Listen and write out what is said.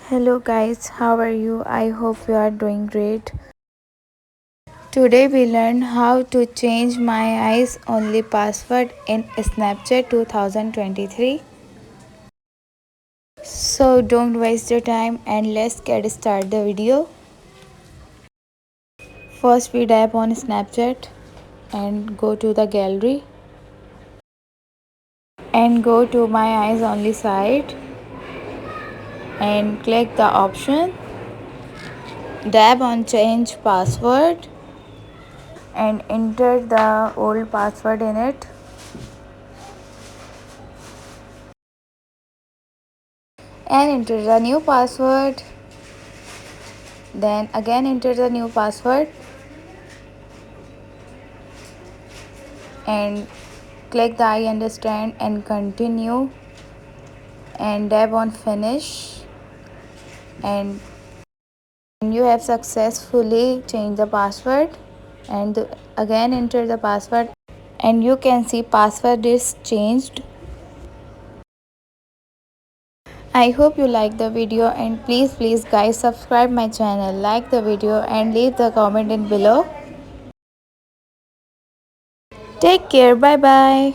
Hello guys, how are you? I hope you are doing great. Today we learn how to change my eyes only password in Snapchat 2023. So don't waste your time and let's get start the video. First we tap on Snapchat and go to the gallery and go to my eyes only site and click the option. Tap on change password and enter the old password in it. And enter the new password. Then again enter the new password and click the I understand and continue and tap on finish, and you have successfully changed the password. And again enter the password and you can see password is changed. I hope you like the video, and please guys subscribe my channel, like the video and leave the comment in below. Take care, bye bye.